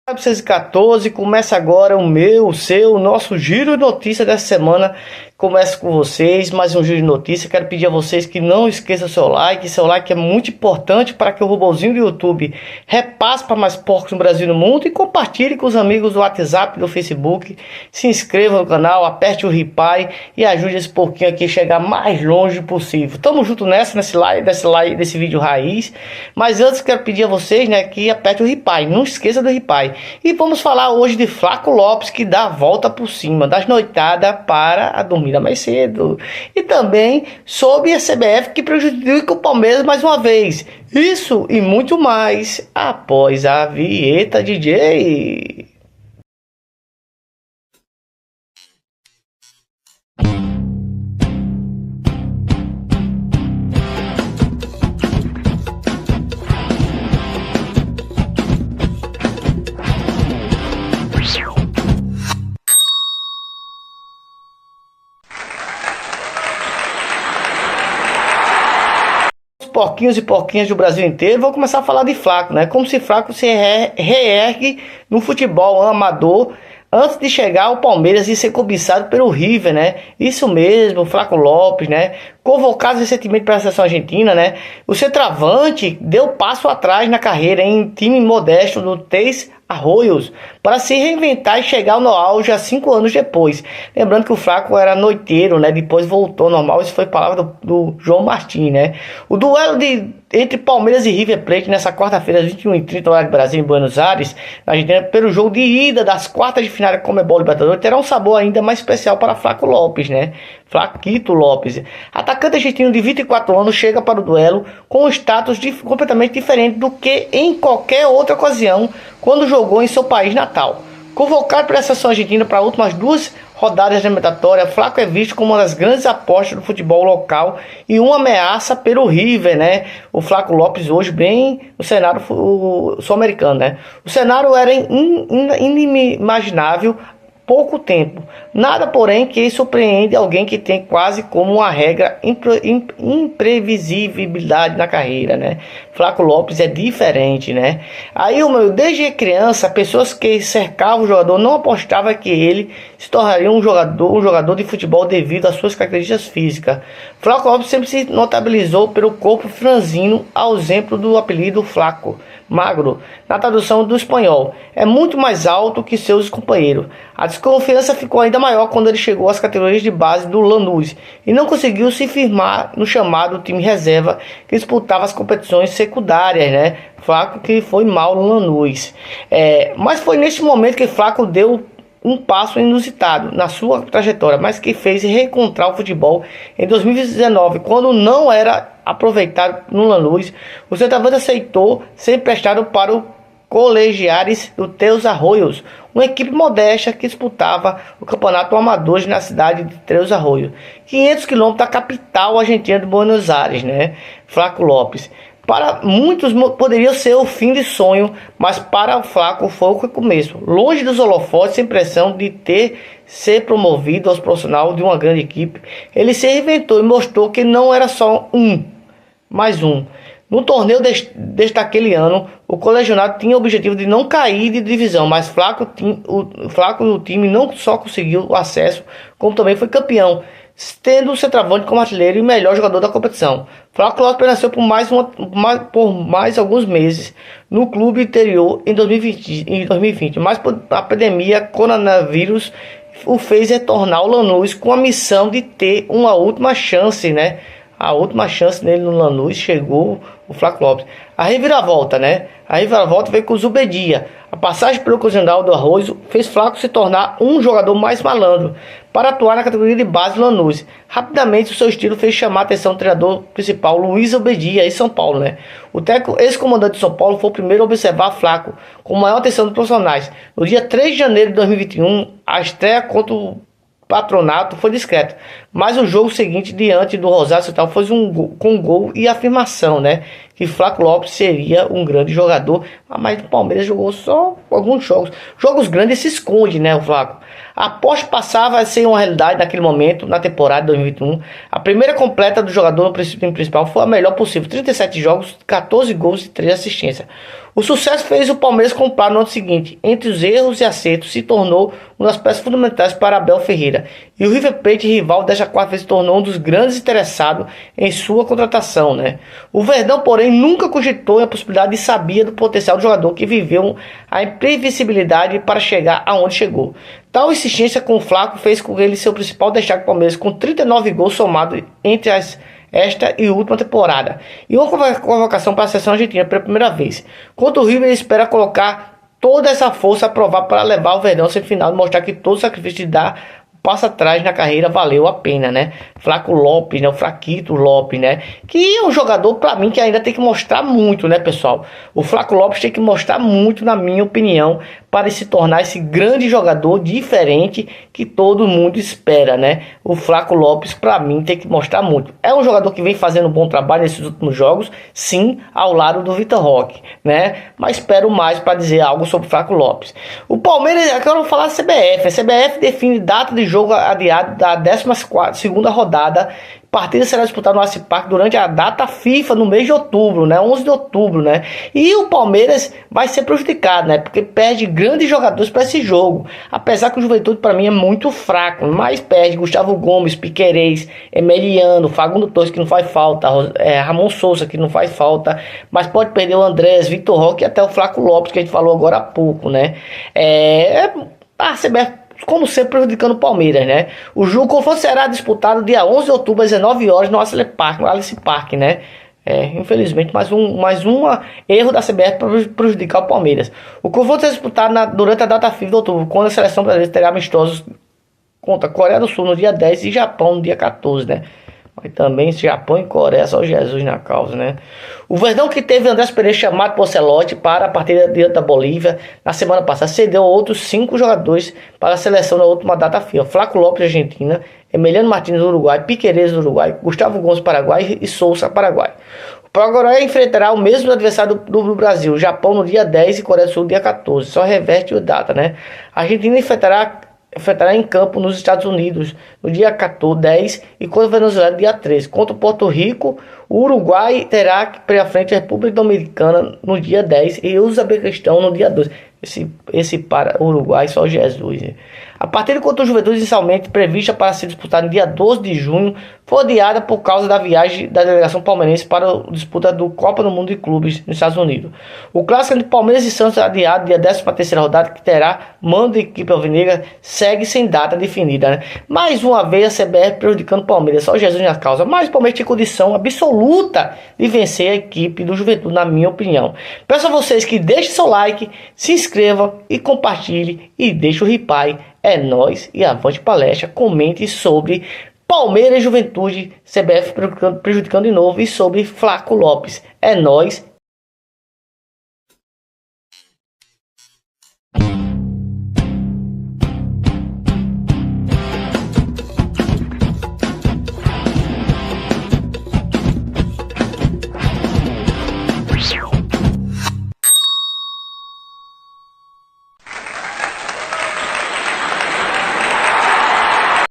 914, começa agora o seu, o nosso giro de notícias dessa semana. Começa com vocês, mais um giro de notícias. Quero pedir a vocês que não esqueçam seu like. Seu like é muito importante para que o robozinho do YouTube repasse para mais porcos no Brasil e no mundo. E compartilhe com os amigos do WhatsApp, do Facebook. Se inscreva no canal, aperte o ripai e ajude esse porquinho aqui a chegar mais longe possível. Tamo junto nesse like, desse vídeo raiz. Mas antes quero pedir a vocês, né, que aperte o ripai. Não esqueça do ripai. E vamos falar hoje de Flaco Lopes, que dá a volta por cima das noitadas para a dormida mais cedo. E também sobre a CBF, que prejudica o Palmeiras mais uma vez. Isso e muito mais após a vinheta, DJ. Porquinhos e porquinhas do Brasil inteiro, vou começar a falar de Flaco, né? Como se Flaco se reergue no futebol amador antes de chegar ao Palmeiras e ser cobiçado pelo River, né? Isso mesmo, Flaco Lopes, né? Convocado recentemente para a seleção argentina, né? O centroavante deu passo atrás na carreira em time modesto do Três Arroios para se reinventar e chegar no auge há 5 anos depois. Lembrando que o Flaco era noiteiro, né? Depois voltou ao normal. Isso foi palavra do João Martins, né? O duelo entre Palmeiras e River Plate nessa quarta-feira, às 21h30, horário de Brasília, em Buenos Aires, na Argentina, pelo jogo de ida das quartas de final da Conmebol Libertadores, terá um sabor ainda mais especial para Flaco Lopes, né? Flaquito Lopes, atacante argentino de 24 anos, chega para o duelo com um status completamente diferente do que em qualquer outra ocasião quando jogou em seu país natal. Convocado pela seleção argentina para as últimas 2 rodadas da eliminatória, Flaco é visto como uma das grandes apostas do futebol local e uma ameaça pelo River, né? O Flaco Lopes hoje bem no cenário sul-americano, né? O cenário era inimaginável pouco tempo. Nada, porém, que surpreende alguém que tem quase como uma regra imprevisibilidade na carreira, né? Flaco Lopes é diferente, né? Aí, desde criança, pessoas que cercavam o jogador não apostavam que ele se tornaria um jogador de futebol devido às suas características físicas. Flaco Lopes sempre se notabilizou pelo corpo franzino, ao exemplo do apelido Flaco Magro, na tradução do espanhol. É muito mais alto que seus companheiros. A desconfiança ficou ainda maior quando ele chegou às categorias de base do Lanús e não conseguiu se firmar no chamado time reserva que disputava as competições secundárias, né? Flaco que foi mal no Lanús. Mas foi neste momento que Flaco deu um passo inusitado na sua trajetória, mas que fez reencontrar o futebol em 2019, quando não era aproveitado no Lanús. O centroavante aceitou ser emprestado para o Colegiares do Três Arroios, uma equipe modesta que disputava o campeonato amador na cidade de Três Arroios, 500 quilômetros da capital argentina de Buenos Aires, né? Flaco Lopes. Para muitos poderia ser o fim de sonho, mas para o Flaco foi o começo. Longe dos holofotes, sem pressão de ser promovido aos profissionais de uma grande equipe, ele se reinventou e mostrou que não era só mais um. No torneio deste aquele ano, o colegiado tinha o objetivo de não cair de divisão, mas o Flaco do time não só conseguiu o acesso, como também foi campeão, tendo o centroavante como artilheiro e melhor jogador da competição. Flaco Lopes permaneceu por mais alguns meses no clube anterior em 2020, mas a pandemia coronavírus o fez retornar ao Lanús com a missão de ter uma última chance, né? A última chance dele no Lanús chegou o Flaco Lopes. A reviravolta, né? A reviravolta veio com o Zubedia. A passagem pelo Cozinal do Arroz fez Flaco se tornar um jogador mais malandro para atuar na categoria de base do Lanús. Rapidamente o seu estilo fez chamar a atenção do treinador principal Luiz Zubedia em São Paulo, né? O técnico ex-comandante de São Paulo foi o primeiro a observar Flaco com maior atenção dos profissionais. No dia 3 de janeiro de 2021, a estreia contra o Patronato foi discreto, mas o jogo seguinte diante do Rosário Central foi com gol e afirmação, né, que Flaco Lopes seria um grande jogador. Mas o Palmeiras jogou só alguns jogos grandes, se esconde, né, o Flaco. A aposta passava a ser uma realidade naquele momento, na temporada de 2021. A primeira completa do jogador no time principal foi a melhor possível: 37 jogos, 14 gols e 3 assistências. O sucesso fez o Palmeiras comprar no ano seguinte. Entre os erros e acertos, se tornou uma das peças fundamentais para Abel Ferreira. E o River Plate, rival desta quarta vez, se tornou um dos grandes interessados em sua contratação, né? O Verdão, porém, nunca cogitou a possibilidade e sabia do potencial do jogador que viveu a imprevisibilidade para chegar aonde chegou. Tal insistência com o Flaco fez com ele ser o principal destaque do Palmeiras, com 39 gols somados entre esta e última temporada, e uma convocação para a seleção argentina pela primeira vez. Quanto o River, ele espera colocar toda essa força a provar para levar o Verdão ao semifinal e mostrar que todo o sacrifício de dar passo atrás na carreira valeu a pena, né? Flaco Lopes, né? O Flaquito Lopes, né? Que é um jogador, para mim, que ainda tem que mostrar muito, né, pessoal? O Flaco Lopes tem que mostrar muito, na minha opinião, para se tornar esse grande jogador diferente que todo mundo espera, né? O Flaco Lopes, para mim, tem que mostrar muito. É um jogador que vem fazendo um bom trabalho nesses últimos jogos, sim, ao lado do Vitor Roque, né? Mas espero mais para dizer algo sobre o Flaco Lopes. O Palmeiras, agora eu vou falar da CBF. A CBF define data de jogo adiado da 12ª rodada. A partida será disputada no Allianz Parque durante a data FIFA no mês de outubro, né? 11 de outubro, né? E o Palmeiras vai ser prejudicado, né? Porque perde grandes jogadores para esse jogo. Apesar que o Juventude, para mim, é muito fraco, mas perde Gustavo Gomes, Piquerez, Emeliano, Facundo Torres, que não faz falta, Ramon Souza, que não faz falta, mas pode perder o Andrés, Vitor Roque e até o Flaco Lopes, que a gente falou agora há pouco, né? A CBF, como sempre, prejudicando o Palmeiras, né? O confronto será disputado dia 11 de outubro às 19 horas no Allianz Parque, né? Infelizmente, mais um erro da CBF para prejudicar o Palmeiras. O confronto será disputado durante a data FIFA de outubro, quando a seleção brasileira terá amistosos contra a Coreia do Sul no dia 10 e Japão no dia 14, né? Mas também Japão e Coreia, só Jesus na causa, né? O Verdão, que teve Andrés Pereira chamado por Celote para a partida diante da Bolívia na semana passada, cedeu outros 5 jogadores para a seleção na última data FIFA. Flaco Lopes, Argentina, Emiliano Martins, do Uruguai, Piquerez, do Uruguai, Gustavo Gomes, Paraguai e Souza, Paraguai. O Paraguai enfrentará o mesmo adversário do Brasil, o Japão, no dia 10 e Coreia do Sul no dia 14. Só reverte a data, né? A Argentina enfrentará em campo nos Estados Unidos no dia 14, 10 e contra a Venezuela no dia 13. Contra o Porto Rico, o Uruguai terá que pela frente a República Dominicana no dia 10 e o Uzbequistão no dia 12. Esse para o Uruguai, só Jesus. A partida contra o Juventude, inicialmente prevista para ser disputada no dia 12 de junho, foi adiada por causa da viagem da delegação palmeirense para a disputa do Copa do Mundo de Clubes nos Estados Unidos. O clássico entre Palmeiras e Santos, adiado dia 13ª rodada, que terá mando de equipe alvinegra, segue sem data definida, né? Mais uma vez a CBF prejudicando o Palmeiras, só Jesus na causa. Mas o Palmeiras tem condição absoluta de vencer a equipe do Juventude, na minha opinião. Peço a vocês que deixem seu like, se inscreva e compartilhe e deixe o reply. É nóis e avante palestra. Comente sobre Palmeiras e Juventude, CBF prejudicando de novo, e sobre Flaco Lopes. É nóis